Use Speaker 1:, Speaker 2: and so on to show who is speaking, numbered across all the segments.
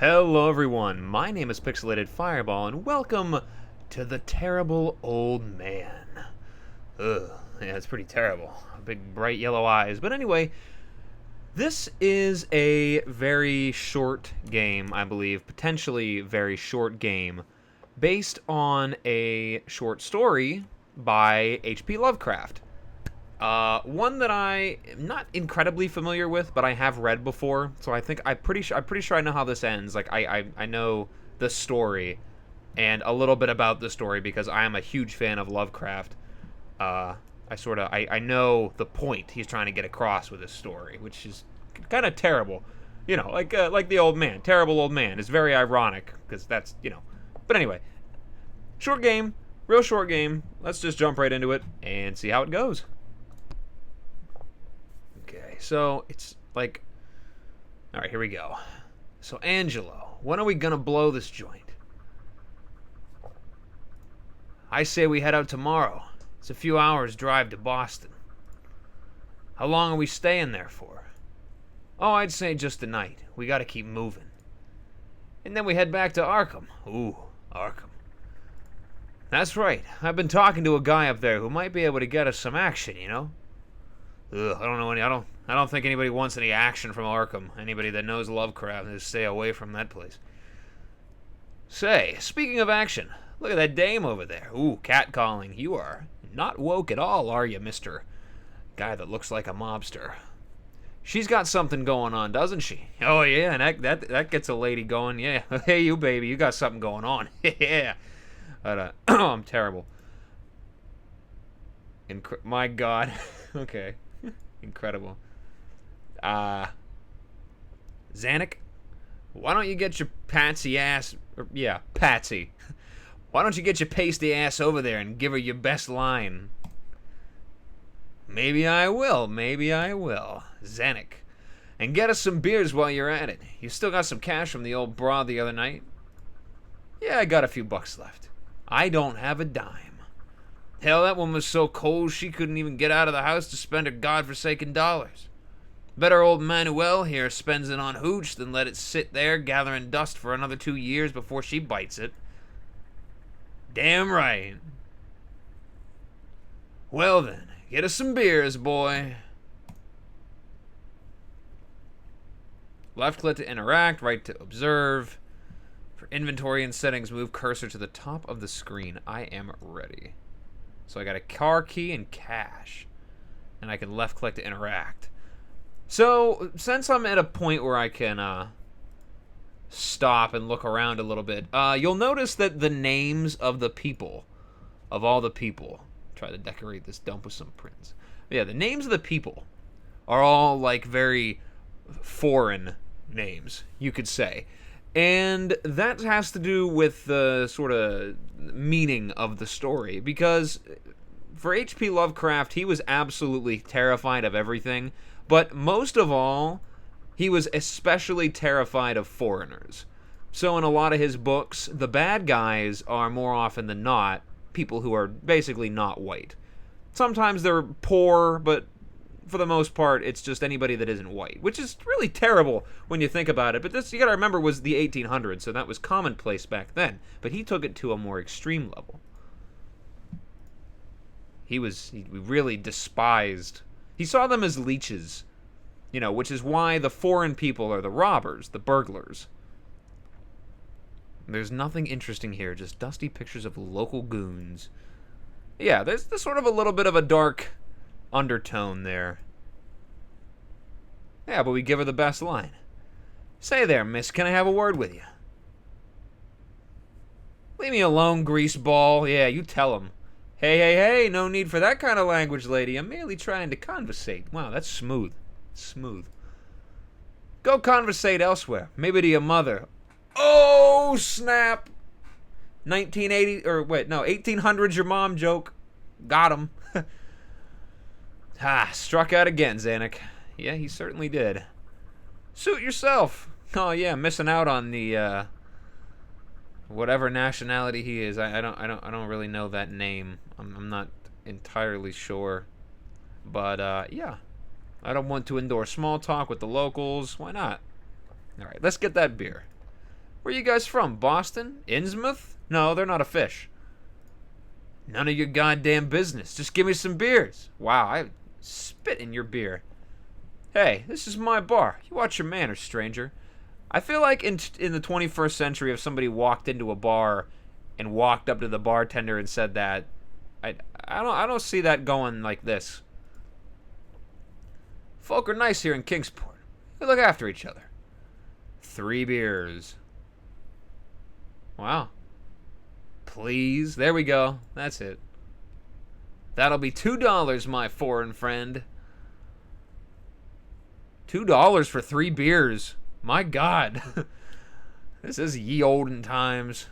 Speaker 1: Hello everyone, my name is Pixelated Fireball, and welcome to the Terrible Old Man. Ugh, yeah, it's pretty terrible. Big bright yellow eyes. But anyway, this is a very short game, I believe, potentially very short game, based on a short story by H.P. Lovecraft. One that I am not incredibly familiar with, but I have read before, so I think I'm pretty sure I know how this ends. Like I know the story and a little bit about the story because I am a huge fan of Lovecraft. I know the point he's trying to get across with his story, which is kind of terrible. You know, like the old man, terrible old man. It's very ironic because that's, you know. But anyway, short game, real short game. Let's just jump right into it and see how it goes. Okay, so it's like, all right, here we go. So Angelo, when are we gonna blow this joint? I say we head out tomorrow. It's a few hours drive to Boston. How long are we staying there for? Oh, I'd say just a night. We gotta keep moving. And then we head back to Arkham. Ooh, Arkham. That's right. I've been talking to a guy up there who might be able to get us some action, you know? Ugh, I don't know any. I don't think anybody wants any action from Arkham. Anybody that knows Lovecraft, just stay away from that place. Say, speaking of action, look at that dame over there. Ooh, catcalling. You are not woke at all, are you, Mister Guy that looks like a mobster? She's got something going on, doesn't she? Oh yeah, and that gets a lady going. Yeah. Hey, you baby, you got something going on. Yeah. But I'm terrible. My God. Okay. Incredible. Zanuck, why don't you get your patsy ass... Patsy. Why don't you get your pasty ass over there and give her your best line? Maybe I will. Zanuck. And get us some beers while you're at it. You still got some cash from the old broad the other night? Yeah, I got a few bucks left. I don't have a dime. Hell, that one was so cold she couldn't even get out of the house to spend her godforsaken dollars. Better old Manuel here spends it on hooch than let it sit there gathering dust for another 2 years before she bites it. Damn right. Well then, get us some beers, boy. Left click to interact, right to observe. For inventory and settings, move cursor to the top of the screen. I am ready. So I got a car key and cash. And I can left click to interact. So, since I'm at a point where I can stop and look around a little bit, you'll notice that the names of the people, of all the people, try to decorate this dump with some prints. Yeah, the names of the people are all like very foreign names, you could say. And that has to do with the sort of meaning of the story, because for H.P. Lovecraft, he was absolutely terrified of everything, but most of all, he was especially terrified of foreigners. So in a lot of his books, the bad guys are more often than not people who are basically not white. Sometimes they're poor, but for the most part, it's just anybody that isn't white, which is really terrible when you think about it. But this, you gotta remember, was the 1800s, so that was commonplace back then. But he took it to a more extreme level. He really despised. He saw them as leeches, you know, which is why the foreign people are the robbers, the burglars. There's nothing interesting here, just dusty pictures of local goons. Yeah, there's sort of a little bit of a dark undertone there. Yeah, but we give her the best line. Say there, miss, can I have a word with you? Leave me alone, greaseball. Yeah, you tell him. Hey, no need for that kind of language, lady. I'm merely trying to conversate. Wow, that's smooth. Smooth. Go conversate elsewhere. Maybe to your mother. Oh, snap. 1800s your mom joke. Got him. Struck out again, Zanuck. Yeah, he certainly did. Suit yourself. Oh yeah, missing out on the whatever nationality he is. I don't really know that name. I'm not entirely sure. But yeah. I don't want to endorse small talk with the locals. Why not? All right, let's get that beer. Where you guys from? Boston? Innsmouth? No, they're not a fish. None of your goddamn business. Just give me some beers. Wow, I spit in your beer. Hey, this is my bar. You watch your manners, stranger. I feel like in the 21st century, if somebody walked into a bar and walked up to the bartender and said that, I don't see that going like this. Folk are nice here in Kingsport. We look after each other. 3 beers. Wow. Please. There we go. That's it. That'll be $2, my foreign friend. $2 for 3 beers. My God. This is ye olden times.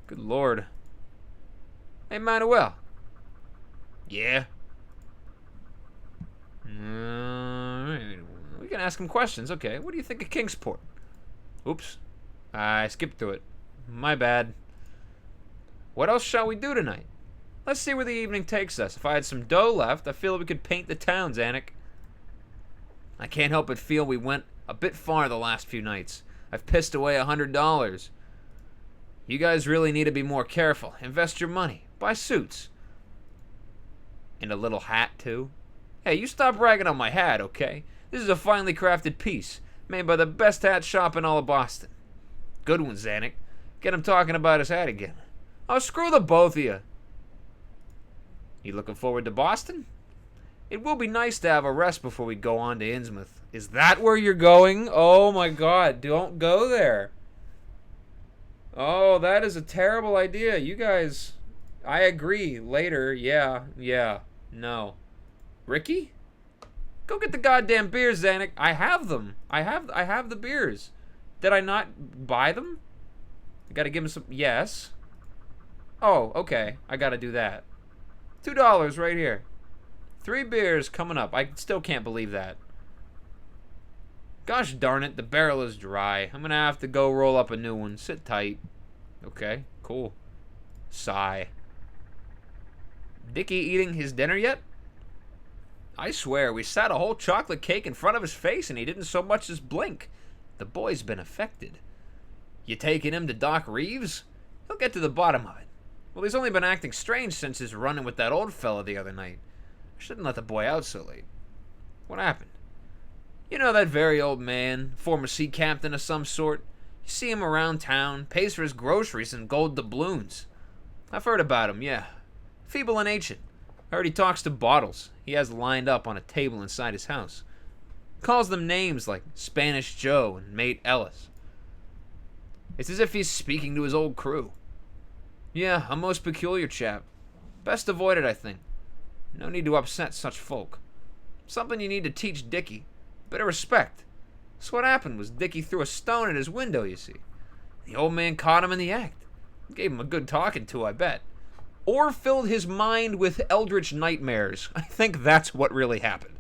Speaker 1: Good Lord. Hey, Manuel. Yeah. We can ask him questions. Okay. What do you think of Kingsport? Oops. I skipped through it. My bad. What else shall we do tonight? Let's see where the evening takes us. If I had some dough left, I feel we could paint the town, Zanuck. I can't help but feel we went a bit far the last few nights. I've pissed away $100. You guys really need to be more careful. Invest your money. Buy suits. And a little hat, too. Hey, you stop ragging on my hat, okay? This is a finely crafted piece, made by the best hat shop in all of Boston. Good one, Zanuck. Get him talking about his hat again. Oh, screw the both of you. You looking forward to Boston? It will be nice to have a rest before we go on to Innsmouth. Is that where you're going? Oh my God, don't go there. Oh, that is a terrible idea. You guys, I agree. Later, yeah, no. Ricky? Go get the goddamn beers, Zanuck. I have them. I have the beers. Did I not buy them? I gotta give him some. Yes. Oh, okay. I gotta do that. $2 right here. 3 beers coming up. I still can't believe that. Gosh darn it, the barrel is dry. I'm gonna have to go roll up a new one. Sit tight. Okay, cool. Sigh. Dicky eating his dinner yet? I swear, we sat a whole chocolate cake in front of his face and he didn't so much as blink. The boy's been affected. You taking him to Doc Reeves? He'll get to the bottom of it. Well, he's only been acting strange since his run-in with that old fella the other night. I shouldn't let the boy out so late. What happened? You know that very old man, former sea captain of some sort? You see him around town, pays for his groceries in gold doubloons. I've heard about him, yeah. Feeble and ancient. I heard he talks to bottles he has lined up on a table inside his house. Calls them names like Spanish Joe and Mate Ellis. It's as if he's speaking to his old crew. Yeah, a most peculiar chap. Best avoid it, I think. No need to upset such folk. Something you need to teach Dicky. Bit of respect. So what happened was Dicky threw a stone at his window, you see. The old man caught him in the act. Gave him a good talking to, I bet. Or filled his mind with eldritch nightmares. I think that's what really happened.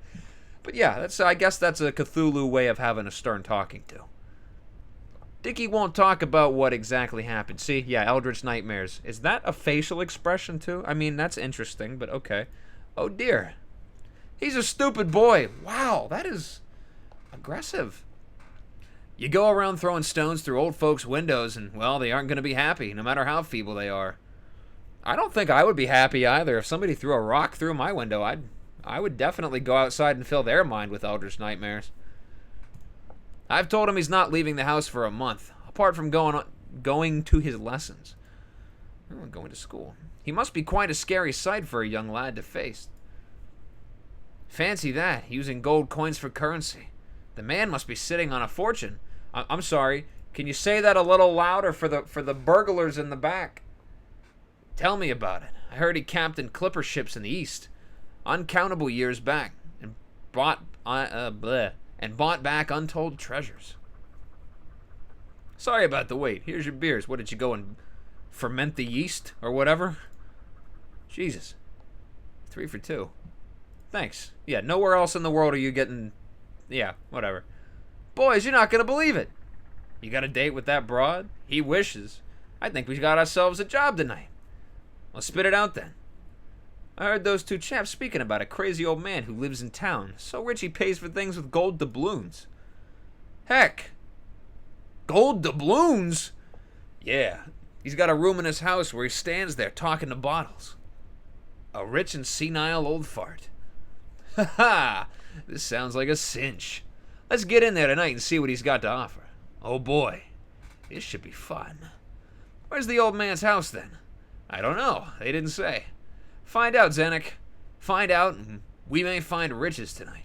Speaker 1: But yeah, I guess that's a Cthulhu way of having a stern talking to. Dicky won't talk about what exactly happened. See, yeah, eldritch nightmares. Is that a facial expression too? I mean, that's interesting, but okay. Oh dear. He's a stupid boy. Wow, that is aggressive. You go around throwing stones through old folks' windows and, well, they aren't going to be happy, no matter how feeble they are. I don't think I would be happy either. If somebody threw a rock through my window, I would definitely go outside and fill their mind with eldritch nightmares. I've told him he's not leaving the house for a month, apart from going to his lessons. Going to school. He must be quite a scary sight for a young lad to face. Fancy that, using gold coins for currency. The man must be sitting on a fortune. I'm sorry, can you say that a little louder for the burglars in the back? Tell me about it. I heard he captained clipper ships in the East, uncountable years back, and bought back untold treasures. Sorry about the wait. Here's your beers. What, did you go and ferment the yeast or whatever? Jesus. 3 for 2. Thanks. Yeah, nowhere else in the world are you getting... Yeah, whatever. Boys, you're not going to believe it. You got a date with that broad? He wishes. I think we got ourselves a job tonight. Well, spit it out then. I heard those 2 chaps speaking about a crazy old man who lives in town, so rich he pays for things with gold doubloons. Heck! Gold doubloons? Yeah, he's got a room in his house where he stands there talking to bottles. A rich and senile old fart. Ha ha! This sounds like a cinch. Let's get in there tonight and see what he's got to offer. Oh boy, this should be fun. Where's the old man's house then? I don't know. They didn't say. Find out, Zenik. Find out, and we may find riches tonight.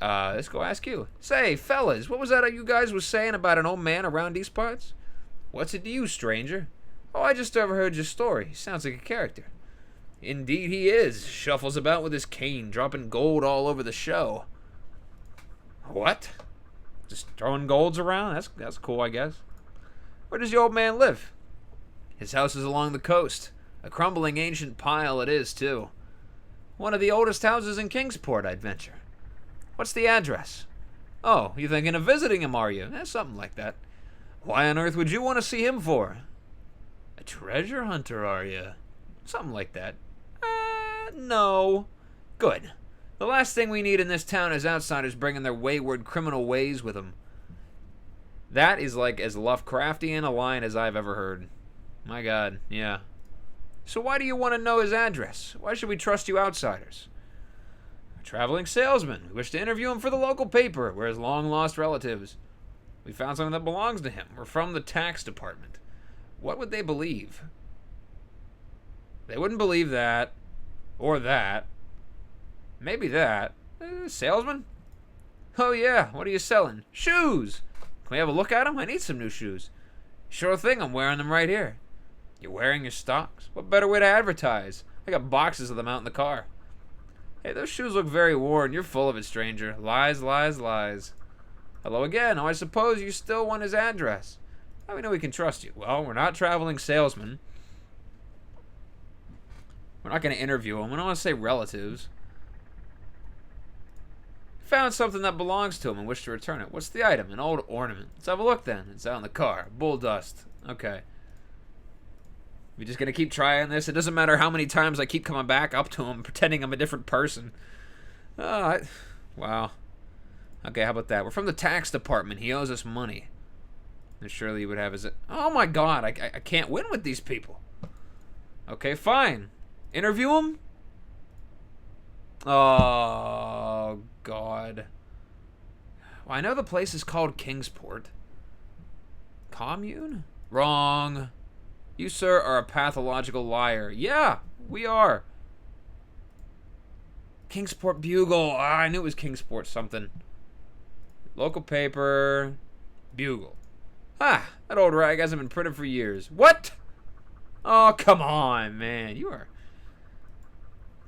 Speaker 1: Let's go ask you. Say, fellas, what was that you guys was saying about an old man around these parts? What's it to you, stranger? Oh, I just overheard your story. Sounds like a character. Indeed he is. Shuffles about with his cane, dropping gold all over the show. What? Just throwing golds around? That's cool, I guess. Where does your old man live? His house is along the coast. A crumbling ancient pile it is, too. One of the oldest houses in Kingsport, I'd venture. What's the address? Oh, you thinking of visiting him, are you? Something like that. Why on earth would you want to see him for? A treasure hunter, are you? Something like that. No. Good. The last thing we need in this town is outsiders bringing their wayward criminal ways with them. That is like as Lovecraftian a line as I've ever heard. My God, yeah. So why do you want to know his address? Why should we trust you outsiders? A traveling salesman. We wish to interview him for the local paper. We're his long-lost relatives. We found something that belongs to him. We're from the tax department. What would they believe? They wouldn't believe that. Or that. Maybe that. Salesman? Oh yeah, what are you selling? Shoes! Can we have a look at them? I need some new shoes. Sure thing, I'm wearing them right here. You're wearing your stocks? What better way to advertise? I got boxes of them out in the car. Hey, those shoes look very worn. You're full of it, stranger. Lies, lies, lies. Hello again. Oh, I suppose you still want his address. How do we know we can trust you? Well, we're not traveling salesmen. We're not going to interview him. We don't want to say relatives. Found something that belongs to him and wish to return it. What's the item? An old ornament. Let's have a look then. It's out in the car. Bull dust. Okay. We're just going to keep trying this. It doesn't matter how many times I keep coming back up to him, pretending I'm a different person. Wow. Okay, how about that? We're from the tax department. He owes us money. And surely he would have his... Oh my God, I can't win with these people. Okay, fine. Interview him? Oh, God. Well, I know the place is called Kingsport. Commune? Wrong. You, sir, are a pathological liar. Yeah, we are. Kingsport Bugle. I knew it was Kingsport something. Local paper. Bugle. That old rag hasn't been printed for years. What? Oh, come on, man. You are...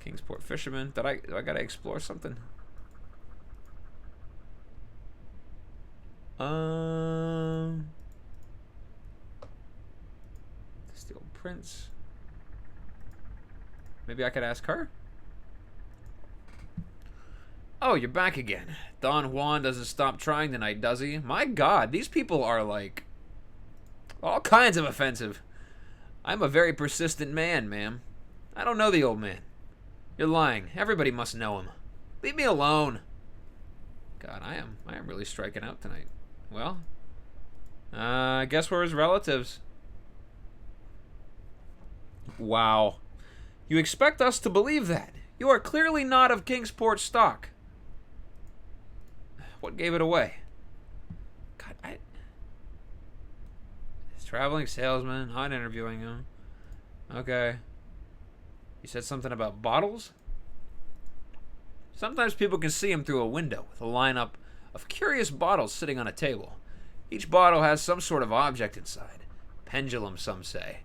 Speaker 1: Kingsport Fisherman. Do I gotta explore something? Steel Prince. Maybe I could ask her? Oh, you're back again. Don Juan doesn't stop trying tonight, does he? My God, these people are like... all kinds of offensive. I'm a very persistent man, ma'am. I don't know the old man. You're lying. Everybody must know him. Leave me alone. God, I am really striking out tonight. Well, I guess we're his relatives. Wow. You expect us to believe that? You are clearly not of Kingsport stock. What gave it away? God, He's traveling salesman, not interviewing him. Okay. You said something about bottles? Sometimes people can see him through a window with a lineup of curious bottles sitting on a table. Each bottle has some sort of object inside. Pendulum, some say.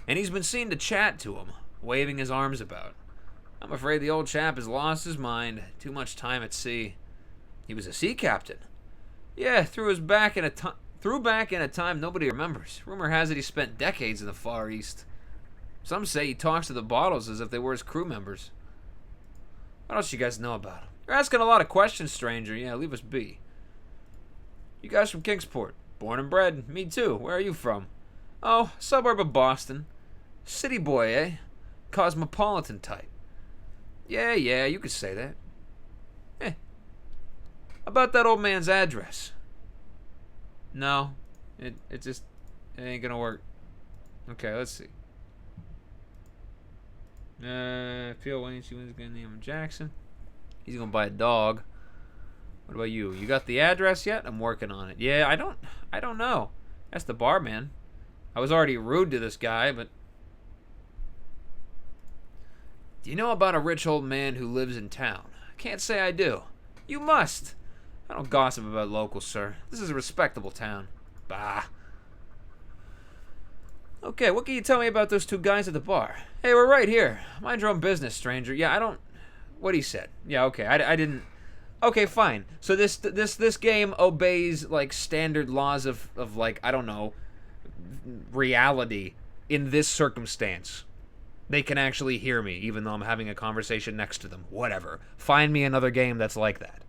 Speaker 1: And he's been seen to chat to him, waving his arms about. I'm afraid the old chap has lost his mind. Too much time at sea. He was a sea captain. Yeah, threw back in a time nobody remembers. Rumor has it he spent decades in the Far East. Some say he talks to the bottles as if they were his crew members. What else you guys know about him? You're asking a lot of questions, stranger. Yeah, leave us be. You guys from Kingsport? Born and bred. Me too. Where are you from? Oh, suburb of Boston. City boy, eh? Cosmopolitan type. Yeah, you could say that. About that old man's address. No. It just it ain't gonna work. Okay, let's see. Phil Wayne, she was gonna name him Jackson. He's gonna buy a dog. What about you? You got the address yet? I'm working on it. Yeah, I don't know. That's the barman. I was already rude to this guy, but do you know about a rich old man who lives in town? I can't say I do. You must. I don't gossip about locals, sir. This is a respectable town. Bah. Okay, what can you tell me about those two guys at the bar? Hey, we're right here. Mind your own business, stranger. Yeah, I don't... What he said. Yeah, okay, I didn't... Okay, fine. So this game obeys, like, standard laws of like, I don't know, reality in this circumstance. They can actually hear me, even though I'm having a conversation next to them. Whatever. Find me another game that's like that.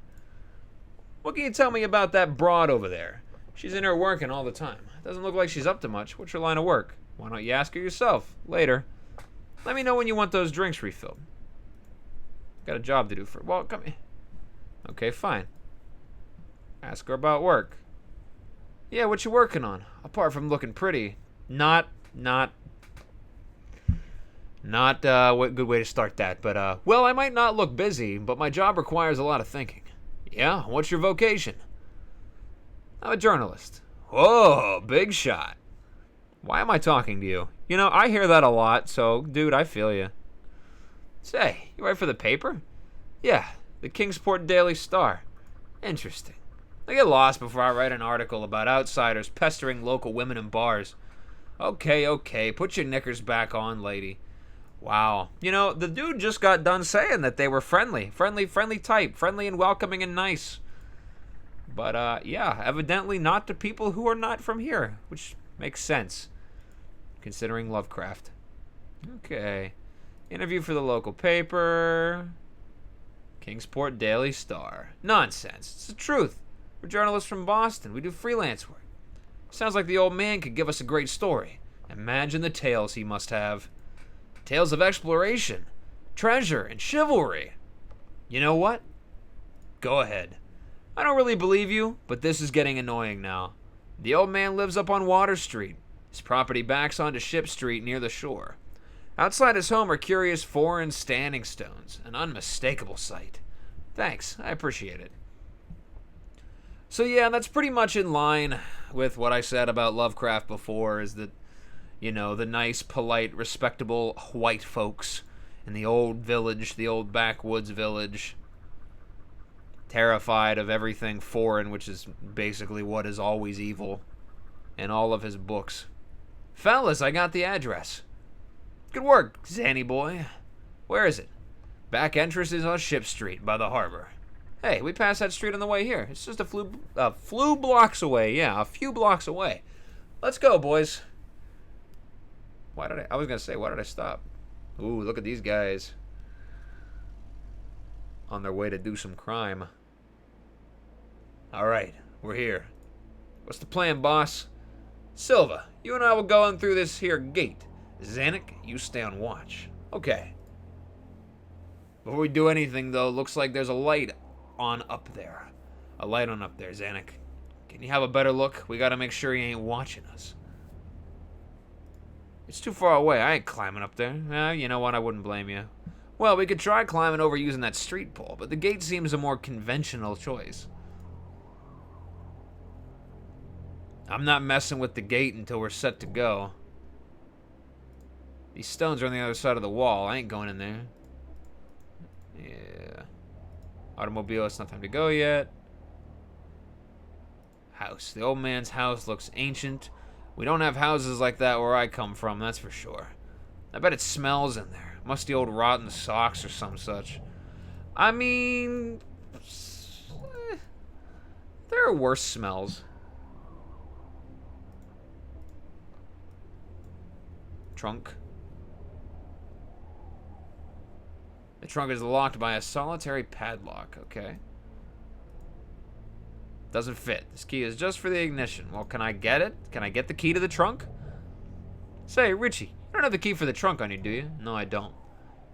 Speaker 1: What can you tell me about that broad over there? She's in there working all the time. Doesn't look like she's up to much. What's her line of work? Why don't you ask her yourself? Later. Let me know when you want those drinks refilled. Got a job to do for... Well, come here. Okay, fine. Ask her about work. Yeah, what you working on? Apart from looking pretty. Not what good way to start that, but, well, I might not look busy, but my job requires a lot of thinking. Yeah, what's your vocation? I'm a journalist. Whoa, big shot. Why am I talking to you? You know, I hear that a lot, so, dude, I feel you. Say, you write for the paper? Yeah, the Kingsport Daily Star. Interesting. I get lost before I write an article about outsiders pestering local women in bars. Okay, put your knickers back on, lady. Wow. You know, the dude just got done saying that they were friendly type, friendly and welcoming and nice. But, yeah, evidently not to people who are not from here, which makes sense, considering Lovecraft. Okay. Interview for the local paper. Kingsport Daily Star. Nonsense. It's the truth. We're journalists from Boston. We do freelance work. Sounds like the old man could give us a great story. Imagine the tales he must have. Tales of exploration, treasure, and chivalry. You know what? Go ahead. I don't really believe you, but this is getting annoying now. The old man lives up on Water Street. His property backs onto Ship Street near the shore. Outside his home are curious foreign standing stones, an unmistakable sight. Thanks, I appreciate it. So yeah, that's pretty much in line with what I said about Lovecraft before, is that, you know, the nice, polite, respectable white folks in the old village, the old backwoods village, terrified of everything foreign, which is basically what is always evil in all of his books. Fellas, I got the address. Good work, Zanny boy. Where is it? Back entrance is on Ship Street by the harbor. Hey, we passed that street on the way here. It's just a few blocks away. Yeah, a few blocks away. Let's go, boys. Why did I stop? Ooh, look at these guys. On their way to do some crime. Alright, we're here. What's the plan, boss? Silva, you and I will go in through this here gate. Zanuck, you stay on watch. Okay. Before we do anything, though, looks like there's a light on up there. A light on up there, Zanuck. Can you have a better look? We gotta make sure he ain't watching us. It's too far away. I ain't climbing up there. You know what? I wouldn't blame you. Well, we could try climbing over using that street pole, but the gate seems a more conventional choice. I'm not messing with the gate until we're set to go. These stones are on the other side of the wall. I ain't going in there. Yeah. Automobile, it's not time to go yet. House. The old man's house looks ancient. We don't have houses like that where I come from, that's for sure. I bet it smells in there. Musty old rotten socks or some such. I mean, there are worse smells. Trunk. The trunk is locked by a solitary padlock. Okay. Doesn't fit. This key is just for the ignition. Well, can I get it? Can I get the key to the trunk? Say, Richie, you don't have the key for the trunk on you, do you? No, I don't.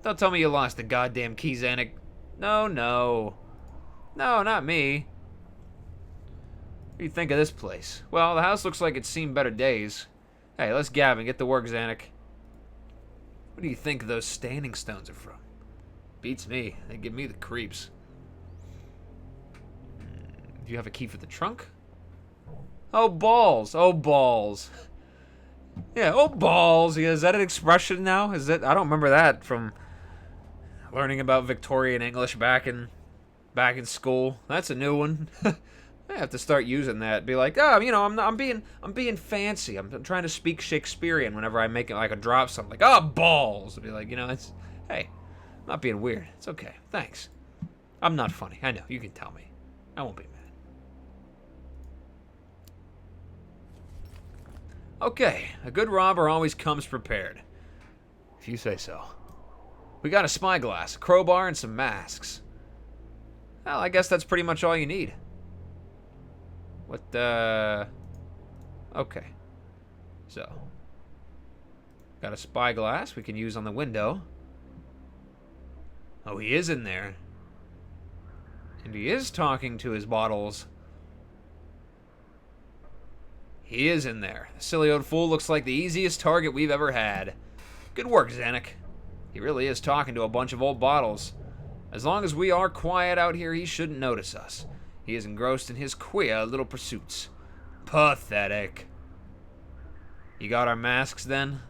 Speaker 1: Don't tell me you lost the goddamn key, Zanuck. No, not me. What do you think of this place? Well, the house looks like it's seen better days. Hey, let's gab and get to work, Zanuck. What do you think those standing stones are from? Beats me. They give me the creeps. Do you have a key for the trunk? Oh, balls. Oh, balls. Yeah, oh, balls. Yeah, is that an expression now? Is that? I don't remember that from learning about Victorian English back in school. That's a new one. I have to start using that. Be like, oh, you know, I'm being fancy. I'm trying to speak Shakespearean whenever I make it like a drop something like, oh, balls. I'll be like, you know, it's, hey, I'm not being weird. It's okay. Thanks. I'm not funny. I know. You can tell me. I won't be mad. Okay, a good robber always comes prepared. If you say so. We got a spyglass, a crowbar, and some masks. Well, I guess that's pretty much all you need. What the... Okay. So. Got a spyglass we can use on the window. Oh, he is in there. And he is talking to his bottles. He is in there. The silly old fool looks like the easiest target we've ever had. Good work, Zanuck. He really is talking to a bunch of old bottles. As long as we are quiet out here, he shouldn't notice us. He is engrossed in his queer little pursuits. Pathetic. You got our masks, then?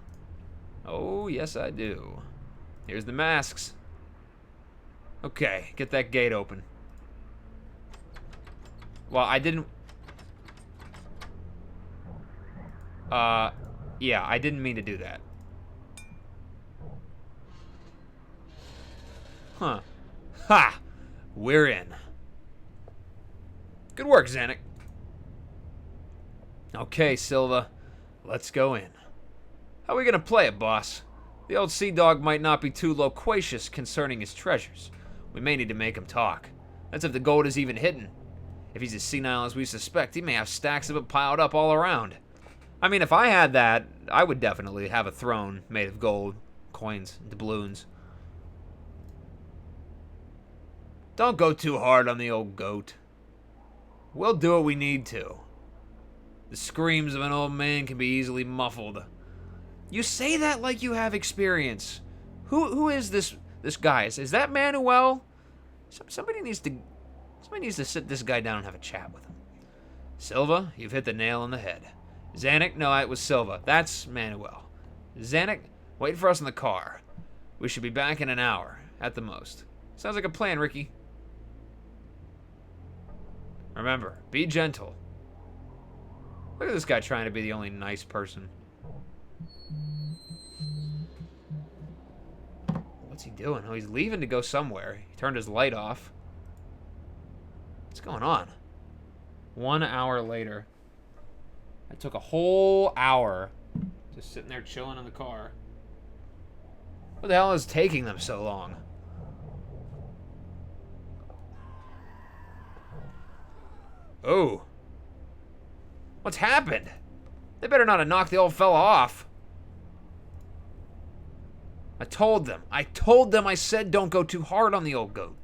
Speaker 1: Oh, yes, I do. Here's the masks. Okay, get that gate open. Well, I didn't... yeah, I didn't mean to do that. Huh. Ha! We're in. Good work, Zanuck. Okay, Silva. Let's go in. How are we gonna play it, boss? The old sea dog might not be too loquacious concerning his treasures. We may need to make him talk. That's if the gold is even hidden. If he's as senile as we suspect, he may have stacks of it piled up all around. I mean, if I had that, I would definitely have a throne made of gold, coins, and doubloons. Don't go too hard on the old goat. We'll do what we need to. The screams of an old man can be easily muffled. You say that like you have experience. Who is this guy? Is that Manuel? Somebody needs to sit this guy down and have a chat with him. Silva, you've hit the nail on the head. Zanuck, no, it was Silva. That's Manuel. Zanuck, wait for us in the car. We should be back in an hour, at the most. Sounds like a plan, Ricky. Remember, be gentle. Look at this guy trying to be the only nice person. What's he doing? Oh, he's leaving to go somewhere. He turned his light off. What's going on? 1 hour later. I took a whole hour just sitting there chilling in the car. What the hell is taking them so long? Oh. What's happened? They better not have knocked the old fella off. I told them. I said don't go too hard on the old goat.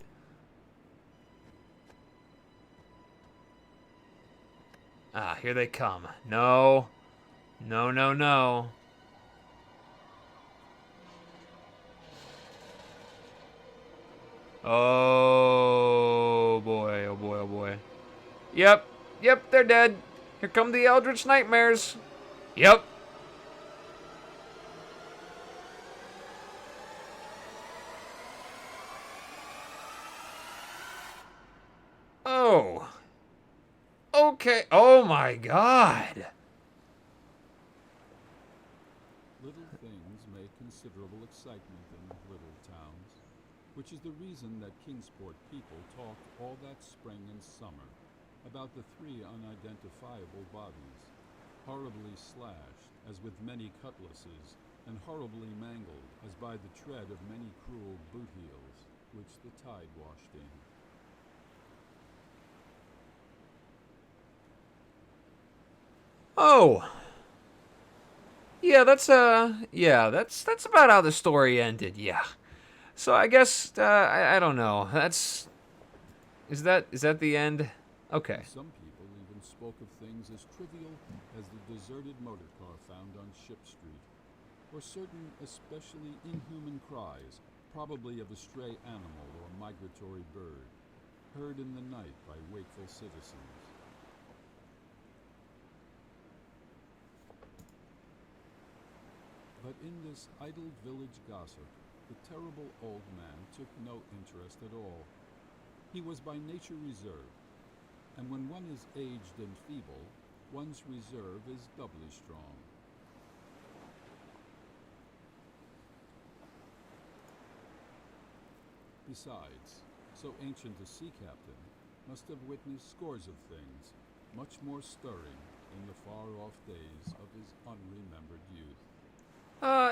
Speaker 1: Ah, here they come. No. No, no, no. Oh, boy. Oh, boy. Oh, boy. Yep. Yep, they're dead. Here come the Eldritch Nightmares. Yep. Oh. Okay. Oh, my God.
Speaker 2: Little things make considerable excitement in little towns, which is the reason that Kingsport people talked all that spring and summer about the 3 unidentifiable bodies, horribly slashed as with many cutlasses, and horribly mangled as by the tread of many cruel boot heels, which the tide washed in.
Speaker 1: Oh. Yeah, that's about how the story ended. Yeah. So I guess I don't know. Is that the end? Okay.
Speaker 2: Some people even spoke of things as trivial as the deserted motor car found on Ship Street, or certain especially inhuman cries, probably of a stray animal or migratory bird, heard in the night by wakeful citizens. But in this idle village gossip, the terrible old man took no interest at all. He was by nature reserved, and when one is aged and feeble, one's reserve is doubly strong. Besides, so ancient a sea captain must have witnessed scores of things, much more stirring in the far-off days of his unremembered youth.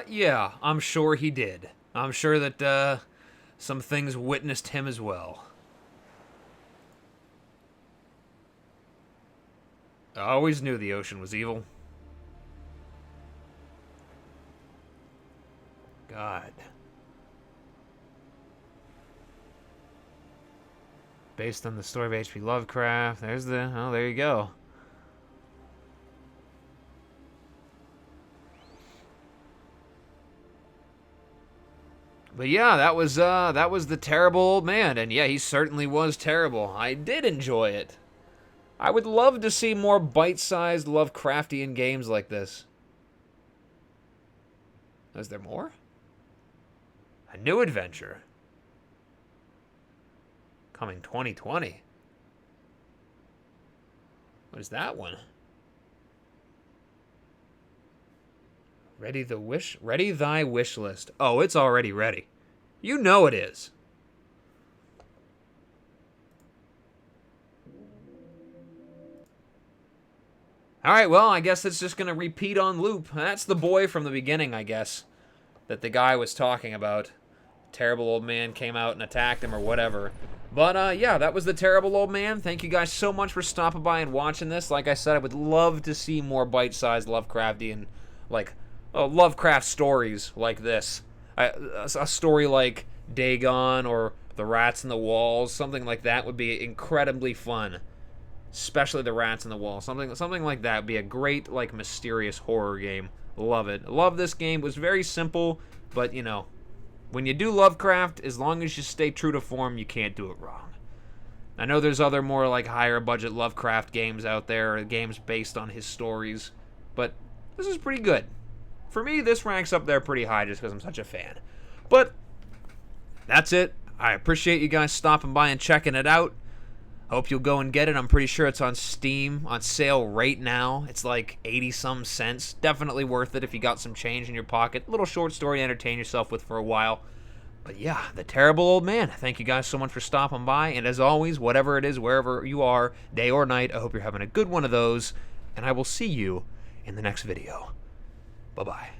Speaker 1: Yeah, I'm sure he did. I'm sure that, some things witnessed him as well. I always knew the ocean was evil. God. Based on the story of H.P. Lovecraft. There's the... Oh, there you go. But yeah, that was the terrible old man, and yeah, he certainly was terrible. I did enjoy it. I would love to see more bite-sized Lovecraftian games like this. Is there more? A new adventure. Coming 2020. What is that one? Ready thy wish list. Oh, it's already ready. You know it is. Alright, well, I guess it's just going to repeat on loop. That's the boy from the beginning, I guess, that the guy was talking about. Terrible old man came out and attacked him or whatever. But, yeah, that was the terrible old man. Thank you guys so much for stopping by and watching this. Like I said, I would love to see more bite-sized Lovecraftian, like, Lovecraft stories like this. A story like Dagon or The Rats in the Walls, something like that would be incredibly fun. Especially The Rats in the Walls. Something like that would be a great, like, mysterious horror game. Love it. Love this game. It was very simple, but, you know, when you do Lovecraft, as long as you stay true to form, you can't do it wrong. I know there's other more, like, higher budget Lovecraft games out there, games based on his stories, but this is pretty good. For me, this ranks up there pretty high just because I'm such a fan. But that's it. I appreciate you guys stopping by and checking it out. Hope you'll go and get it. I'm pretty sure it's on Steam, on sale right now. It's like 80-some cents. Definitely worth it if you got some change in your pocket. Little short story to entertain yourself with for a while. But yeah, The Terrible Old Man. Thank you guys so much for stopping by. And as always, whatever it is, wherever you are, day or night, I hope you're having a good one of those. And I will see you in the next video. Bye-bye.